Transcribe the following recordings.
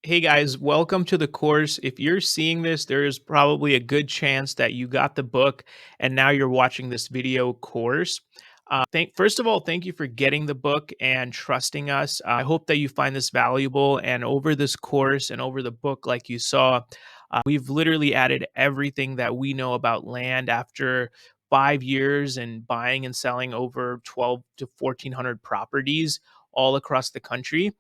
Hey guys, welcome to the course. If you're seeing this, there is probably a good chance that you got the book and now you're watching this video course. First of all, thank you for getting the book and trusting us. I hope that you find this valuable. And over this course and over the book, like you saw, we've literally added everything that we know about land after 5 years and buying and selling over 12 to 1400 properties all across the country.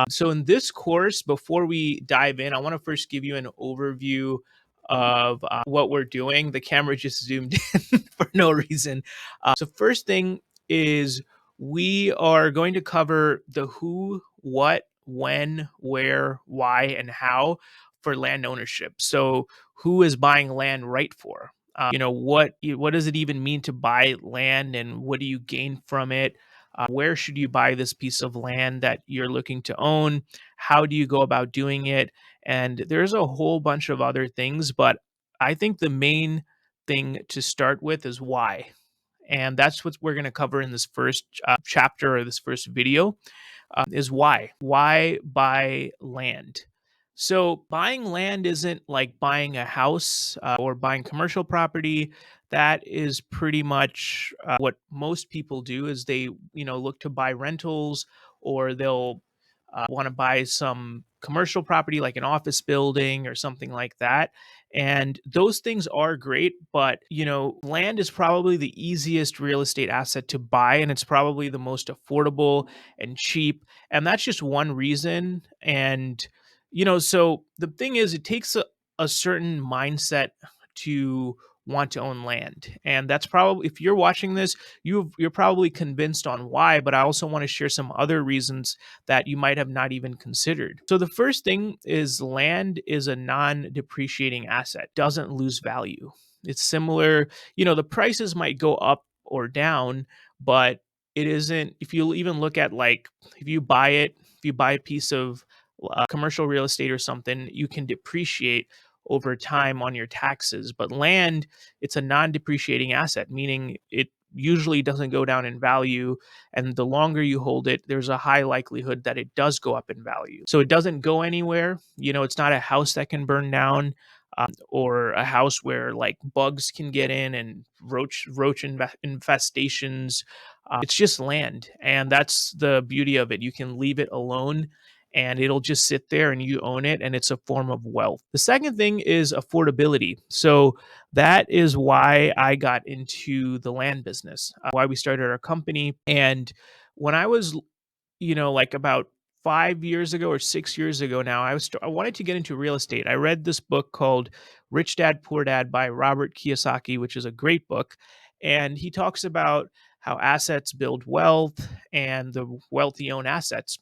So in this course, before we dive in, I want to first give you an overview of what we're doing. The camera just zoomed in for no reason. So first thing is we are going to cover the who, what, when, where, why, and how for land ownership. So who is buying land right for? What does it even mean to buy land, and what do you gain from it? Where should you buy this piece of land that you're looking to own? How do you go about doing it? And there's a whole bunch of other things, but I think the main thing to start with is why. And that's what we're going to cover in this first chapter or this first video is why. Why buy land? So, buying land isn't like buying a house or buying commercial property. That is pretty much what most people do is they, look to buy rentals, or they'll want to buy some commercial property like an office building or something like that. And those things are great, but land is probably the easiest real estate asset to buy, and it's probably the most affordable and cheap. And that's just one reason. And so the thing is, it takes a certain mindset to want to own land. And that's probably, if you're watching this, you're probably convinced on why, but I also want to share some other reasons that you might have not even considered. So the first thing is land is a non-depreciating asset, doesn't lose value. It's similar, the prices might go up or down, but it isn't. If you even look at, like, if you buy a piece of commercial real estate or something, you can depreciate over time on your taxes. But land, it's a non-depreciating asset, meaning it usually doesn't go down in value. And the longer you hold it, there's a high likelihood that it does go up in value. So it doesn't go anywhere. It's not a house that can burn down. Or a house where like bugs can get in and infestations. It's just land, and that's the beauty of it. You can leave it alone and it'll just sit there and you own it, and it's a form of wealth. The second thing is affordability. So that is why I got into the land business, why we started our company. And when I was, like about 5 years ago or 6 years ago now, I wanted to get into real estate. I read this book called Rich Dad Poor Dad by Robert Kiyosaki, which is a great book. And he talks about how assets build wealth and the wealthy own assets.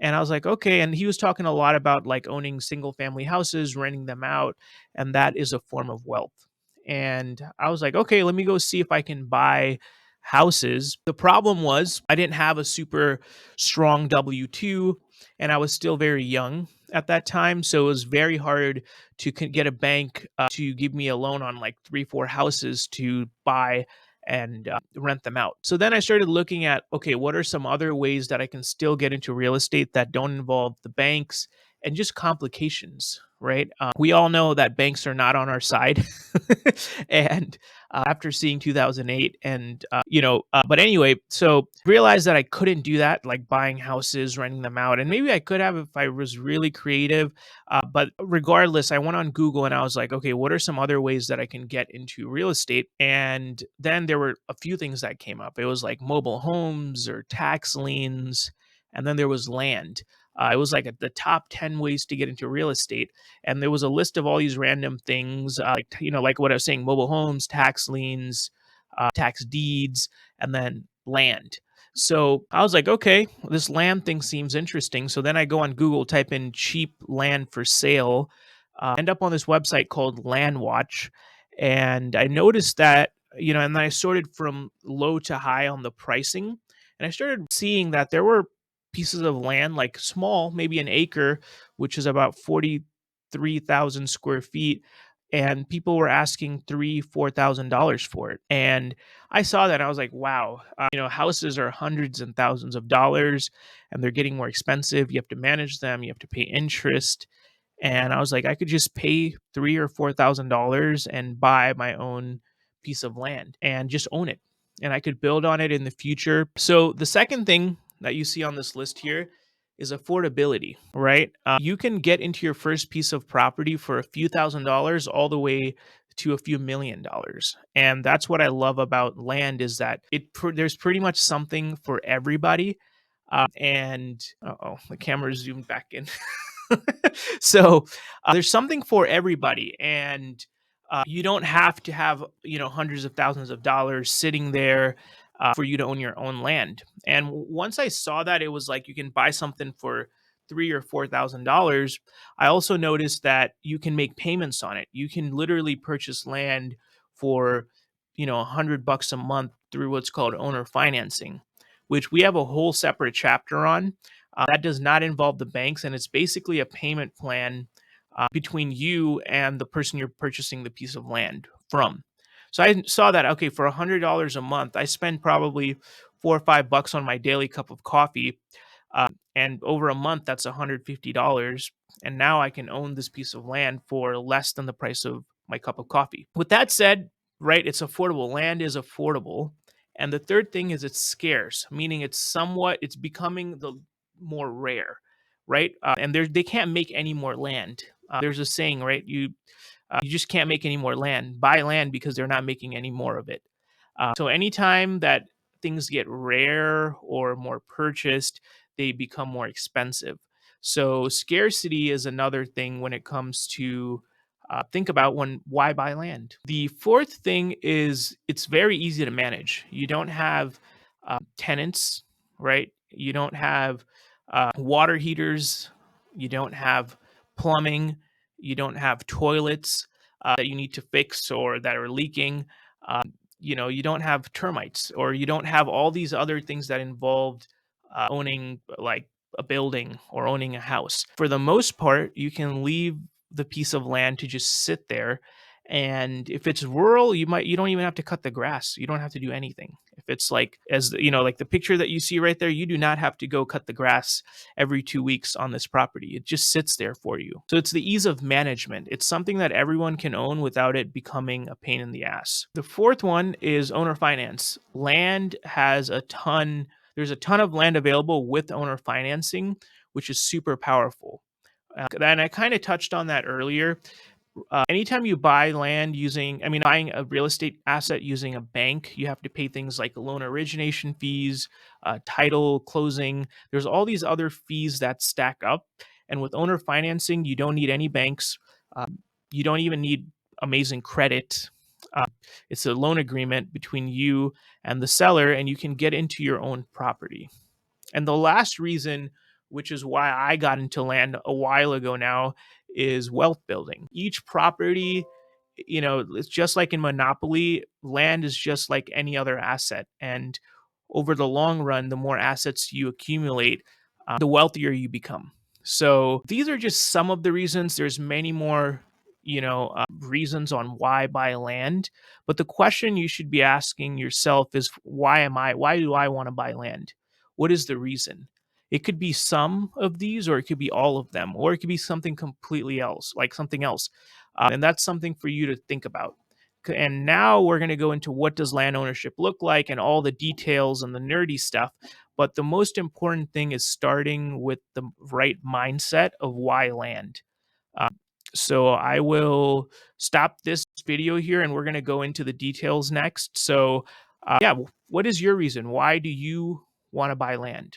And I was like, okay. And he was talking a lot about like owning single family houses, renting them out, and that is a form of wealth. And I was like, okay, let me go see if I can buy houses. The problem was I didn't have a super strong W 2, and I was still very young at that time. So it was very hard to get a bank to give me a loan on like three, four houses to buy and rent them out. So then I started looking at, okay, what are some other ways that I can still get into real estate that don't involve the banks and just complications, right? We all know that banks are not on our side. And after seeing 2008 and, but anyway, so realized that I couldn't do that, like buying houses, renting them out. And maybe I could have if I was really creative. But regardless, I went on Google and I was like, okay, what are some other ways that I can get into real estate? And then there were a few things that came up. It was like mobile homes or tax liens. And then there was land. It was like at the top 10 ways to get into real estate. And there was a list of all these random things, like what I was saying, mobile homes, tax liens, tax deeds, and then land. So I was like, okay, this land thing seems interesting. So then I go on Google, type in cheap land for sale, end up on this website called Land Watch. And I noticed that, and then I sorted from low to high on the pricing. And I started seeing that there were pieces of land, like small, maybe an acre, which is about 43,000 square feet, and people were asking $3,000 $4,000 for it. And I saw that and I was like, wow, houses are hundreds and thousands of dollars, and they're getting more expensive. You have to manage them, you have to pay interest. And I was like, I could just pay $3,000 or $4,000 and buy my own piece of land and just own it. And I could build on it in the future. So the second thing that you see on this list here is affordability, right? You can get into your first piece of property for a few $1,000s all the way to a few $1,000,000. And that's what I love about land, is that there's pretty much something for everybody. And oh, the camera zoomed back in. So there's something for everybody, and you don't have to have hundreds of thousands of dollars sitting there for you to own your own land. And once I saw that it was like you can buy something for $3,000 or $4,000, I also noticed that you can make payments on it. You can literally purchase land for $100 a month through what's called owner financing, which we have a whole separate chapter on. That does not involve the banks, and it's basically a payment plan between you and the person you're purchasing the piece of land from. So I saw that, okay, for $100 a month, I spend probably $4 or $5 on my daily cup of coffee, and over a month, that's $150. And now I can own this piece of land for less than the price of my cup of coffee. With that said, right, it's affordable. Land is affordable. And the third thing is it's scarce, meaning it's becoming the more rare, right? And they can't make any more land. There's a saying, right? You just can't make any more land. Buy land because they're not making any more of it. So anytime that things get rare or more purchased, they become more expensive. So scarcity is another thing when it comes to think about when why buy land. The fourth thing is it's very easy to manage. You don't have tenants, right? You don't have water heaters. You don't have plumbing. You don't have toilets that you need to fix or that are leaking. You don't have termites, or you don't have all these other things that involved owning like a building or owning a house. For the most part, you can leave the piece of land to just sit there. And if it's rural, you don't even have to cut the grass. You don't have to do anything. If it's like like the picture that you see right there, you do not have to go cut the grass every 2 weeks on this property. It just sits there for you. So it's the ease of management. It's something that everyone can own without it becoming a pain in the ass. The fourth one is owner finance. There's a ton of land available with owner financing, which is super powerful. And I kind of touched on that earlier. Anytime you buy land buying a real estate asset using a bank, you have to pay things like loan origination fees, title, closing. There's all these other fees that stack up. And with owner financing, you don't need any banks. You don't even need amazing credit. Uh, it's a loan agreement between you and the seller, and you can get into your own property. And the last reason, which is why I got into land a while ago now, is wealth building. Each property, it's just like in Monopoly, land is just like any other asset. And over the long run, the more assets you accumulate, the wealthier you become. So these are just some of the reasons. There's many more, reasons on why buy land. But the question you should be asking yourself is, why do I want to buy land? What is the reason? It could be some of these, or it could be all of them, or it could be something completely else, like something else. And that's something for you to think about. And now we're going to go into what does land ownership look like and all the details and the nerdy stuff. But the most important thing is starting with the right mindset of why land. Uh, so I will stop this video here, and we're going to go into the details next. So, yeah, what is your reason? Why do you want to buy land?